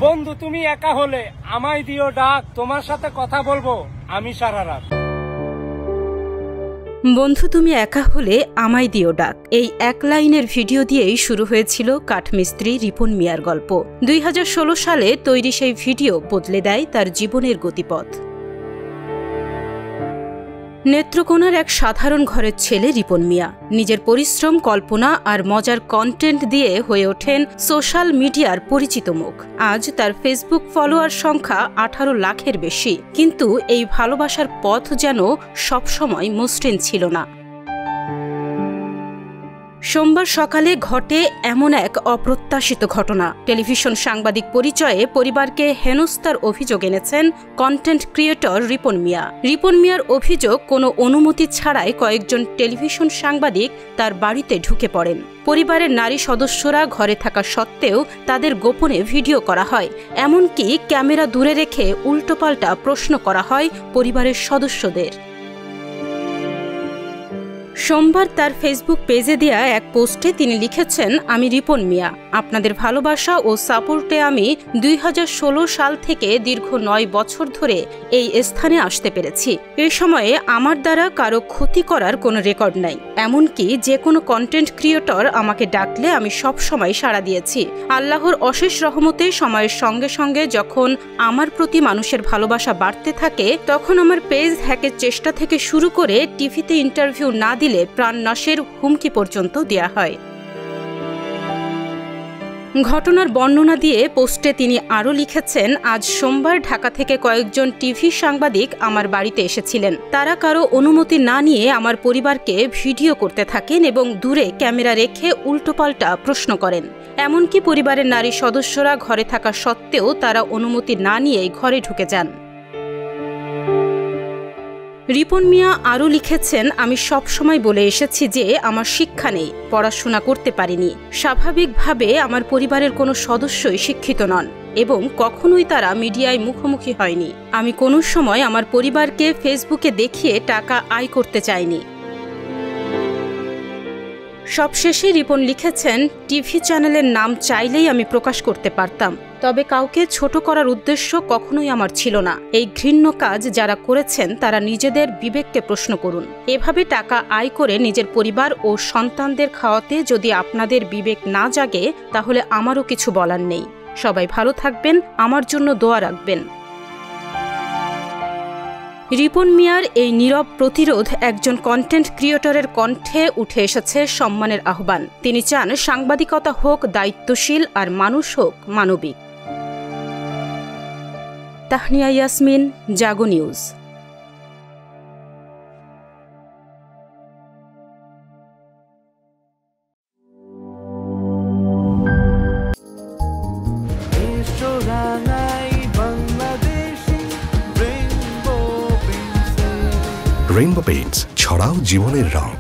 বন্ধু তুমি একা হলে আমায় দিও ডাক, তোমার সাথে কথা বলবো আমি সারা রাত। বন্ধু তুমি একা হলে আমায় দিও ডাক, এই এক লাইনের ভিডিও দিয়েই শুরু হয়েছিল কাঠমিস্ত্রি রিপন মিয়ার গল্প। 2016 সালে তৈরি সেই ভিডিও বদলে দেয় তার জীবনের গতিপথ। নেত্রকোনার এক সাধারণ ঘরের ছেলে রিপন মিয়া নিজের পরিশ্রম, কল্পনা আর মজার কন্টেন্ট দিয়ে হয়ে ওঠেন সোশ্যাল মিডিয়ার পরিচিত মুখ। আজ তার ফেসবুক ফলোয়ার সংখ্যা 18 লাখের বেশি, কিন্তু এই ভালোবাসার পথ যেন সবসময় মসৃণ ছিল না। সোমবার সকালে ঘটে এমন এক অপ্রত্যাশিত ঘটনা। টেলিভিশন সাংবাদিক পরিচয়ে পরিবারকে হেনস্থার অভিযোগ এনেছেন কন্টেন্ট ক্রিয়েটর রিপন মিয়া। রিপন মিয়ার অভিযোগ, কোনো অনুমতি ছাড়াই কয়েকজন টেলিভিশন সাংবাদিক তার বাড়িতে ঢুকে পড়েন। পরিবারের নারী সদস্যরা ঘরে থাকা সত্ত্বেও তাদের গোপনে ভিডিও করা হয়, এমনকি ক্যামেরা দূরে রেখে উল্টোপাল্টা প্রশ্ন করা হয় পরিবারের সদস্যদের। সোমবার তার ফেসবুক পেজে দেয়া এক পোস্টে তিনি লিখেছেন, আমি রিপন মিয়া, আপনাদের ভালোবাসা ও সাপোর্টে আমি 2016 সাল থেকে দীর্ঘ 9 বছর ধরে এই স্থানে আসতে পেরেছি। এ সময়ে আমার দ্বারা কারো ক্ষতি করার কোনো রেকর্ড নাই, এমনকি যে কোনো কন্টেন্ট ক্রিয়েটর আমাকে ডাকলে আমি সব সময় সাড়া দিয়েছি। আল্লাহর অশেষ রহমতে সময়ের সঙ্গে সঙ্গে যখন আমার প্রতি মানুষের ভালোবাসা বাড়তে থাকে, তখন আমার পেজ হ্যাকের চেষ্টা থেকে শুরু করে টিভিতে ইন্টারভিউ না দিলে প্রাণনাশের হুমকি পর্যন্ত দেয়া হয়। ঘটনার বর্ণনা দিয়ে পোস্টে তিনি আরও লিখেছেন, আজ সোমবার ঢাকা থেকে কয়েকজন টিভি সাংবাদিক আমার বাড়িতে এসেছিলেন। তারা কারো অনুমতি না নিয়ে আমার পরিবারকে ভিডিও করতে থাকেন এবং দূরে ক্যামেরা রেখে উল্টোপাল্টা প্রশ্ন করেন। এমনকি পরিবারের নারী সদস্যরা ঘরে থাকা সত্ত্বেও তারা অনুমতি না নিয়ে ঘরে ঢুকে যান। রিপন মিয়া আরও লিখেছেন, আমি সবসময় বলে এসেছি যে আমার শিক্ষা নেই, পড়াশোনা করতে পারিনি। স্বাভাবিকভাবে আমার পরিবারের কোনো সদস্যই শিক্ষিত নন এবং কখনোই তারা মিডিয়ায় মুখোমুখি হয়নি। আমি কোনো সময় আমার পরিবারকে ফেসবুকে দেখিয়ে টাকা আয় করতে চাইনি। সবশেষে রিপন লিখেছেন, টিভি চ্যানেলের নাম চাইলেই আমি প্রকাশ করতে পারতাম, তবে কাউকে ছোট করার উদ্দেশ্য কখনোই আমার ছিল না। এই ঘৃণ্য কাজ যারা করেছেন তারা নিজেদের বিবেককে প্রশ্ন করুন। এভাবে টাকা আয় করে নিজের পরিবার ও সন্তানদের খাওয়াতে যদি আপনাদের বিবেক না জাগে, তাহলে আমারও কিছু বলার নেই। সবাই ভালো থাকবেন, আমার জন্য দোয়া রাখবেন। রিপন মিয়ার এই নীরব প্রতিরোধ একজন কন্টেন্ট ক্রিয়েটরের কণ্ঠে উঠে এসেছে সম্মানের আহ্বান। তিনি চান সাংবাদিকতা হোক দায়িত্বশীল আর মানুষ হোক মানবিক। তাহনিয়া ইয়াসমিন, জাগো নিউজ। রেইনবো পেইন্টস, ছড়াও জীবনের রং।